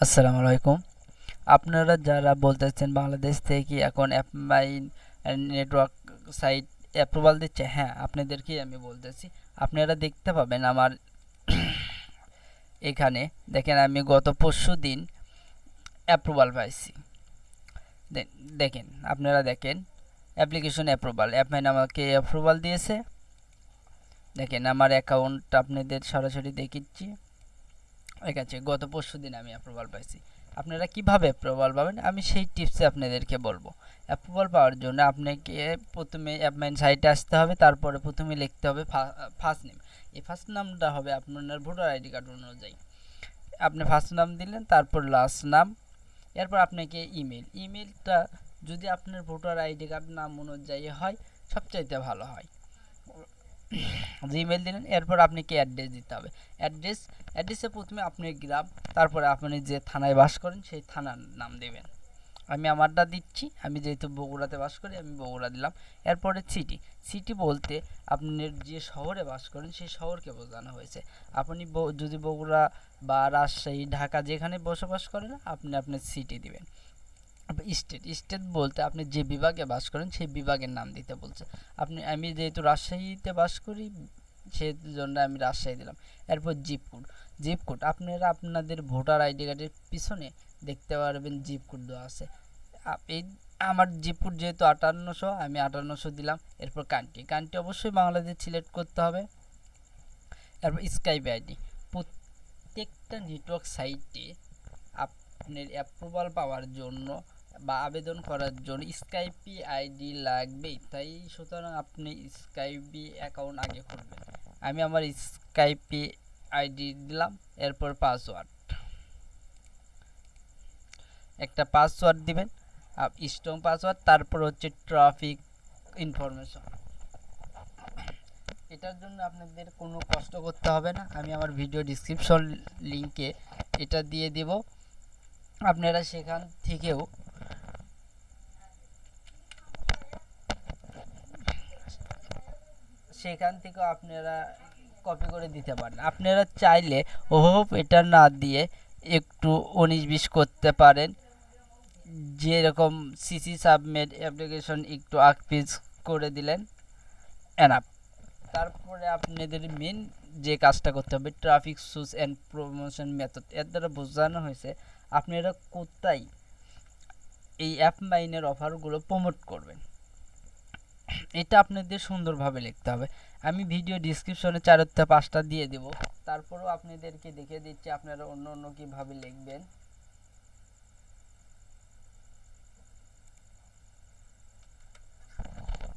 আসসালামু আলাইকুম। আপনারা যারা বলতেছেন বাংলাদেশ থেকে এখন অ্যাপমাইন নেটওয়ার্ক সাইট অ্যাপ্রুভাল দিচ্ছে, হ্যাঁ আপনাদেরকেই আমি বলতেছি। আপনারা দেখতে পাবেন আমার এখানে দেখেন আমি গত পরশু দিন অ্যাপ্রুভাল পাইছি। দেখেন আপনারা দেখেন অ্যাপ্লিকেশন অ্যাপ্রুভাল অ্যাপমাইন আমাকে অ্যাপ্রুভাল দিয়েছে। দেখেন আমার অ্যাকাউন্ট আপনাদের সরাসরি দেখিচ্ছি। ঠিক আছে, গত পরশু দিন আমি অ্যাপ্রুভাল পাইছি। আপনারা কিভাবে অ্যাপ্রুভাল পাবেন আমি সেই টিপসে আপনাদেরকে বলবো। অ্যাপ্রুভাল পাওয়ার জন্য আপনাকে প্রথমে অ্যাপমাইন সাইটে আসতে হবে, তারপরে প্রথমে লিখতে হবে ফার্স্ট নেম। এই ফার্স্ট নামটা হবে আপনার ভোটার আইডি কার্ড অনুযায়ী। আপনি ফার্স্ট নাম দিলেন, তারপর লাস্ট নাম, এরপর আপনাকে ইমেলটা যদি আপনার ভোটার আইডি কার্ড নাম অনুযায়ী হয় সবচাইতে ভালো হয়। জিমেল দিলেন, এরপর আপনাকে অ্যাড্রেস দিতে হবে। অ্যাড্রেসে প্রথমে আপনার গ্রাম, তারপরে আপনি যে থানায় বাস করেন সেই থানার নাম দেবেন। আমি আমারটা দিচ্ছি, আমি যেহেতু বগুড়াতে বাস করি আমি বগুড়া দিলাম। এরপরে সিটি বলতে আপনার যে শহরে বাস করেন সেই শহরকে বোঝানো হয়েছে। আপনি যদি বগুড়া বা রাজশাহী ঢাকা যেখানে বসবাস করেন আপনি আপনার সিটি দিবেন। স্টেট বলতে আপনি যে বিভাগে বাস করেন সেই বিভাগের নাম দিতে বলছে। আমি যেহেতু রাজশাহীতে বাস করি সেই জন্য আমি রাজশাহী দিলাম। এরপর জিপ কোড আপনারা আপনাদের ভোটার আইডি কার্ডের পিছনে দেখতে পারবেন জিপ কোড দেওয়া আছে। এই আমার জিপ কোড যেহেতু 5800 আমি 5800 দিলাম। এরপর কান্ট্রি অবশ্যই বাংলাদেশ সিলেক্ট করতে হবে। এরপর স্কাইপ আইডি প্রত্যেকটা নেটওয়ার্ক সাইটে আপনার অ্যাপ্রুভাল পাওয়ার জন্য বা আবেদন করার জন্য স্কাইপি আইডি লাগবেই, তাই সুতরাং আপনি স্কাইপি অ্যাকাউন্ট আগে খুলবেন। আমি আমার স্কাইপি আইডি দিলাম। এরপর একটা পাসওয়ার্ড দিবেন, স্ট্রং পাসওয়ার্ড। তারপর হচ্ছে ট্রাফিক ইনফরমেশন। এটার জন্য আপনাদের কোনো কষ্ট করতে হবে না, আমি আমার ভিডিও ডিসক্রিপশন লিংকে এটা দিয়ে দেব। আপনারা সেখান থেকেও আপনারা কপি করে দিতে পারেন। আপনারা চাইলে ওভাবে এটা না দিয়ে একটু 19-20 করতে পারেন, যেরকম সিসি সাবমিট অ্যাপ্লিকেশন একটু আকপিস করে দিলেন এনাফ। তারপরে আপনাদের মেন যে কাজটা করতে হবে ট্রাফিক সুস অ্যান্ড প্রমোশন মেথড। এর দ্বারা বোঝানো হয়েছে আপনারা কোথায় এই অ্যাপ মাইনের অফারগুলো প্রমোট করবেন। এটা আপনাদের সুন্দরভাবে লিখতে হবে। আমি ভিডিও ডিসক্রিপশনে 4-5টা দিয়ে দেব, তারপরেও আপনাদেরকে দেখিয়ে দিচ্ছি আপনারা অন্য অন্য কীভাবে লিখবেন।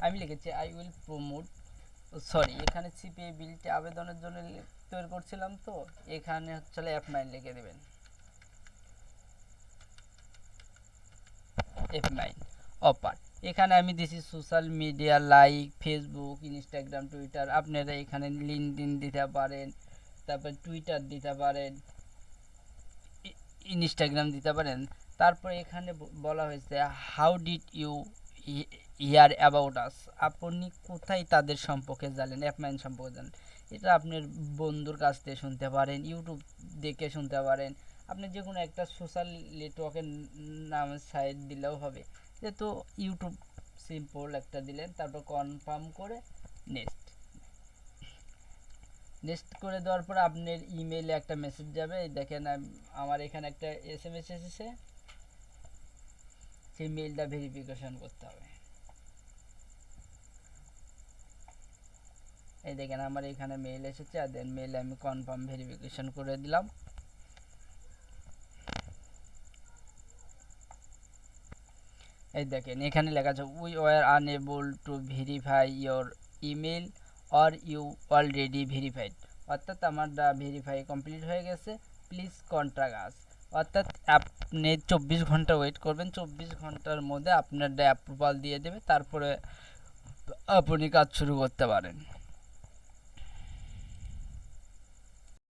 আমি লিখেছি আই উইল প্রমোট, সরি এখানে সিপিএ বিলটি আবেদনের জন্য তৈরি করছিলাম, তো এখানে হচ্ছে অ্যাপ মাইন লিখে দেবেন। অ্যাপ মাইন অফার, এখানে আমি দিছি social media like Facebook, Instagram, Twitter. আপনারা এখানে লিঙ্কডইন দিতে পারেন, তারপর টুইটার দিতে পারেন, ইনস্টাগ্রাম দিতে পারেন। তারপর এখানে বলা হয়েছে how did you hear about us, আপনি কোথায় তাদের সম্পর্কে জানেন, অ্যাপমাইন সম্পর্কে জানেন। এটা আপনার বন্ধুর কাছ থেকে শুনতে পারেন, ইউটিউব দেখে শুনতে পারেন। আপনি যে কোনো একটা সোশ্যাল নেটওয়ার্কের নাম সাইট দিলেও হবে, যেহেতু ইউটিউব সিম্পল একটা দিলেন। তারপর কনফার্ম করে নেক্সট করে দেওয়ার পর আপনার ইমেইলে একটা মেসেজ যাবে। দেখেন আমার এখানে একটা SMS এসেছে, সেই মেইলটা ভেরিফিকেশন করতে হবে। এই দেখেন আমার এখানে মেইল এসেছে, আর দেন মেইলে আমি কনফার্ম ভেরিফিকেশন করে দিলাম। এই দেখেন এখানে লেখা আছে we were unable to verify your email or you already verified, অর্থাৎ আমারটা ভেরিফাই কমপ্লিট হয়ে গেছে, প্লিজ কন্ট্যাক্ট আস। অর্থাৎ আপনি 24 ঘন্টা ওয়েট করবেন, 24 ঘন্টার মধ্যে আপনার অ্যাপ্রুভাল দিয়ে দেবে, তারপরে আপনি কাজ শুরু করতে পারেন।